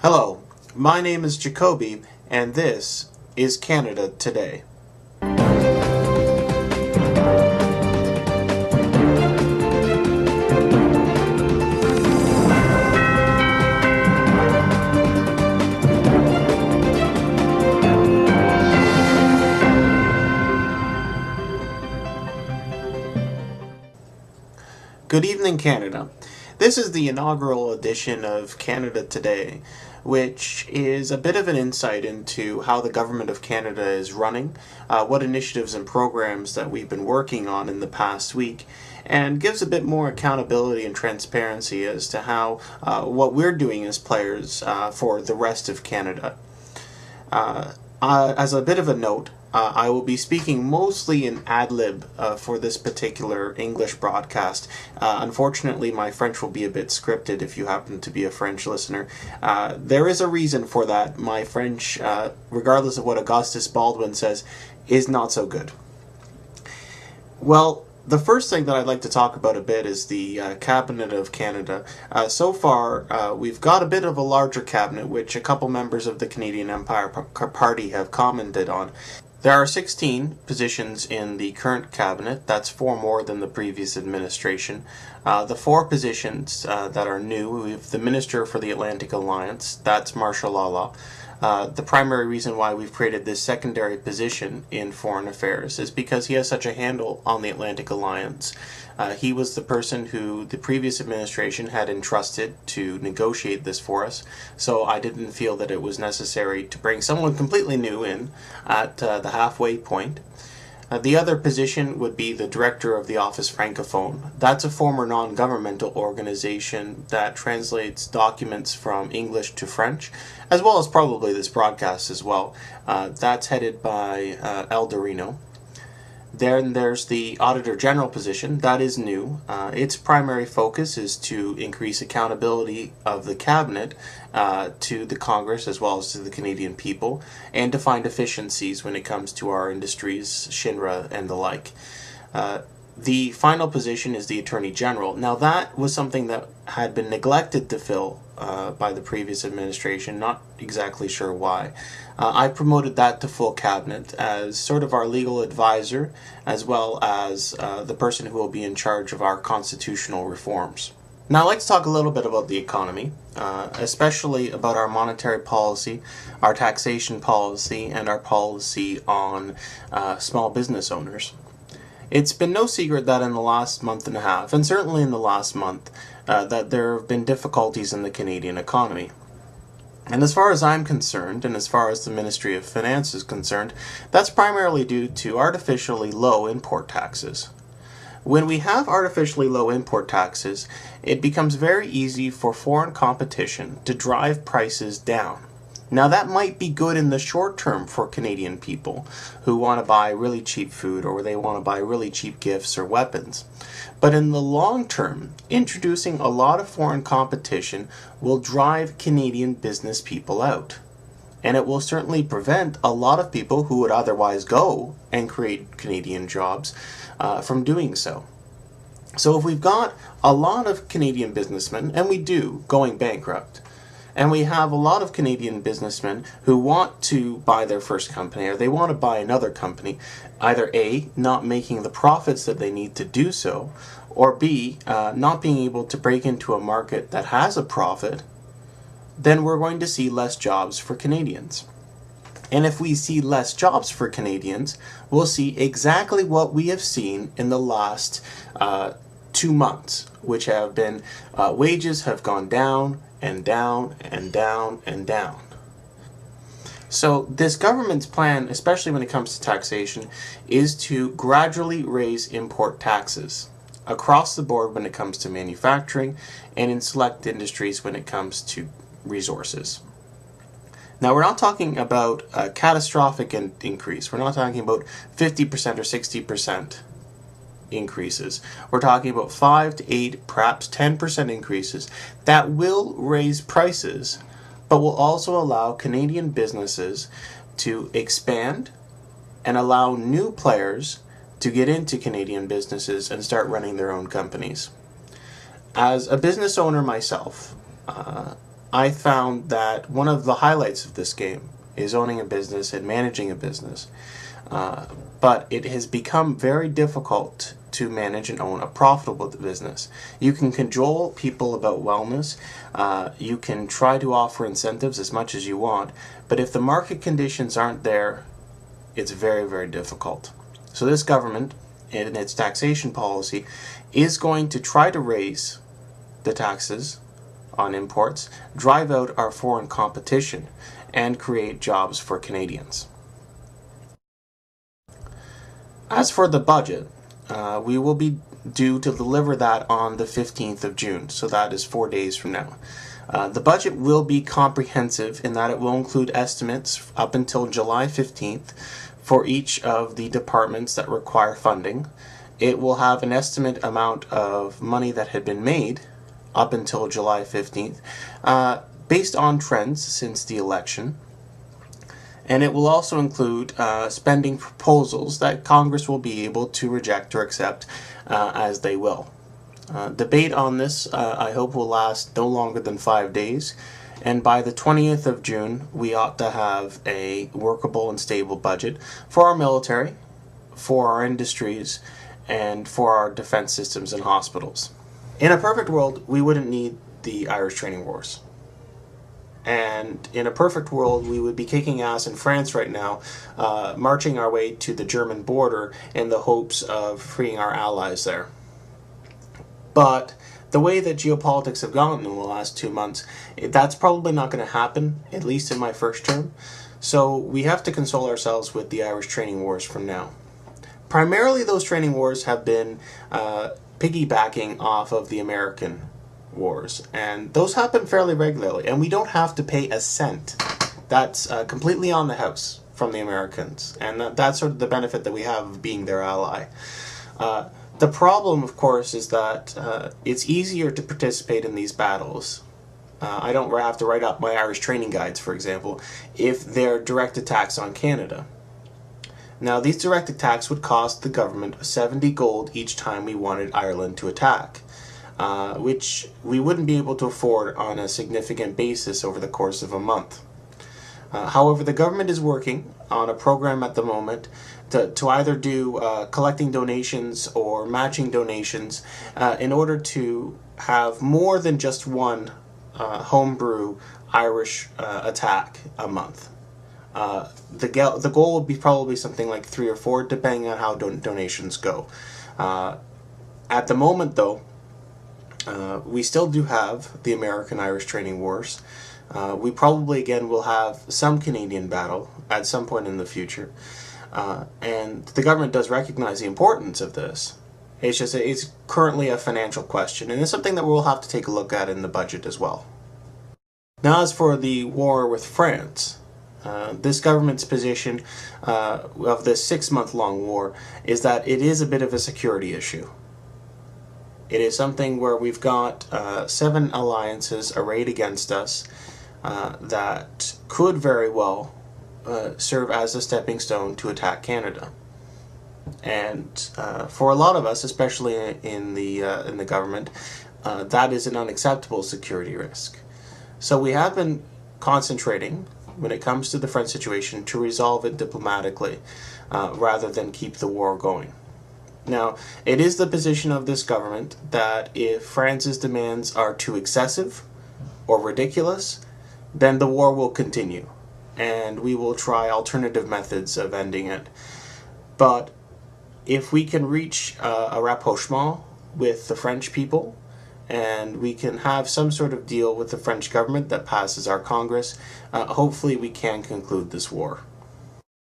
Hello, my name is Jacoby, and this is Canada Today. Good evening, Canada. This is the inaugural edition of Canada Today, which is a bit of an insight into how the Government of Canada is running, what initiatives and programs that we've been working on in the past week, and gives a bit more accountability and transparency as to how what we're doing as players for the rest of Canada. As a bit of a note, I will be speaking mostly in ad-lib for this particular English broadcast. Unfortunately, my French will be a bit scripted if you happen to be a French listener. There is a reason for that. My French, regardless of what Augustus Baldwin says, is not so good. Well, the first thing that I'd like to talk about a bit is the Cabinet of Canada. So far, we've got a bit of a larger cabinet, which a couple members of the Canadian Empire Party have commented on. There are 16 positions in the current cabinet. That's 4 more than the previous administration. The 4 positions that are new, we have the Minister for the Atlantic Alliance. That's Marshall Lala. The primary reason why we've created this secondary position in foreign affairs is because he has such a handle on the Atlantic Alliance. He was the person who the previous administration had entrusted to negotiate this for us, so I didn't feel that it was necessary to bring someone completely new in at the halfway point. The other position would be the Director of the Office Francophone. That's a former non-governmental organization that translates documents from English to French, as well as probably this broadcast as well. That's headed by El Dorino. Then there's the Auditor General position. That is new. Its primary focus is to increase accountability of the Cabinet to the Congress as well as to the Canadian people, and to find efficiencies when it comes to our industries, Shinra and the like. The final position is the Attorney General. Now that was something that had been neglected to fill by the previous administration, not exactly sure why. I promoted that to full cabinet as sort of our legal advisor, as well as the person who will be in charge of our constitutional reforms. Now I'd like to talk a little bit about the economy, especially about our monetary policy, our taxation policy, and our policy on small business owners. It's been no secret that in the last month and a half, and certainly in the last month, that there have been difficulties in the Canadian economy. And as far as I'm concerned, and as far as the Ministry of Finance is concerned, that's primarily due to artificially low import taxes. When we have artificially low import taxes, it becomes very easy for foreign competition to drive prices down. Now that might be good in the short term for Canadian people who want to buy really cheap food or they want to buy really cheap gifts or weapons. But in the long term, introducing a lot of foreign competition will drive Canadian business people out. And it will certainly prevent a lot of people who would otherwise go and create Canadian jobs from doing so. So if we've got a lot of Canadian businessmen, and we do, going bankrupt, and we have a lot of Canadian businessmen who want to buy their first company, or they want to buy another company, either A, not making the profits that they need to do so, or B, not being able to break into a market that has a profit, then we're going to see less jobs for Canadians. And if we see less jobs for Canadians, we'll see exactly what we have seen in the last 2 months, which have been wages have gone down and down and down and down. So this government's plan, especially when it comes to taxation, is to gradually raise import taxes across the board when it comes to manufacturing and in select industries when it comes to resources. Now we're not talking about a catastrophic increase. We're not talking about 50% or 60% increases. We're talking about 5 to 8, perhaps 10% increases that will raise prices, but will also allow Canadian businesses to expand and allow new players to get into Canadian businesses and start running their own companies. As a business owner myself, I found that one of the highlights of this game is owning a business and managing a business. But it has become very difficult to manage and own a profitable business. You can cajole people about wellness. You can try to offer incentives as much as you want. But if the market conditions aren't there, it's very, very difficult. So this government, in its taxation policy, is going to try to raise the taxes on imports, drive out our foreign competition, and create jobs for Canadians. As for the budget, we will be due to deliver that on the 15th of June, so that is 4 days from now. The budget will be comprehensive in that it will include estimates up until July 15th for each of the departments that require funding. It will have an estimate amount of money that had been made up until July 15th, based on trends since the election. And it will also include spending proposals that Congress will be able to reject or accept as they will. Debate on this, I hope, will last no longer than 5 days. And by the 20th of June, we ought to have a workable and stable budget for our military, for our industries, and for our defense systems and hospitals. In a perfect world, we wouldn't need the Irish training wars. And in a perfect world, we would be kicking ass in France right now, marching our way to the German border in the hopes of freeing our allies there. But the way that geopolitics have gone in the last 2 months, that's probably not going to happen, at least in my first term. So we have to console ourselves with the Irish training wars from now. Primarily, those training wars have been piggybacking off of the American wars, and those happen fairly regularly, and we don't have to pay a cent. That's completely on the house from the Americans, and that's sort of the benefit that we have of being their ally. The problem, of course, is that it's easier to participate in these battles. I don't have to write up my Irish training guides, for example, if they're direct attacks on Canada. Now, these direct attacks would cost the government 70 gold each time we wanted Ireland to attack, which we wouldn't be able to afford on a significant basis over the course of a month. However, the government is working on a program at the moment to either do collecting donations or matching donations in order to have more than just one homebrew Irish attack a month. The goal would be probably something like 3 or 4, depending on how donations go. At the moment, though, we still do have the American-Irish training wars. We probably, again, will have some Canadian battle at some point in the future. And the government does recognize the importance of this. It's just it's currently a financial question, and it's something that we'll have to take a look at in the budget as well. Now, as for the war with France, this government's position of this 6-month-long war is that it is a bit of a security issue. It is something where we've got 7 alliances arrayed against us that could very well serve as a stepping stone to attack Canada. And for a lot of us, especially in the government, that is an unacceptable security risk. So we have been concentrating, when it comes to the French situation, to resolve it diplomatically rather than keep the war going. Now, it is the position of this government that if France's demands are too excessive or ridiculous, then the war will continue, and we will try alternative methods of ending it. But if we can reach a rapprochement with the French people, and we can have some sort of deal with the French government that passes our Congress, hopefully we can conclude this war.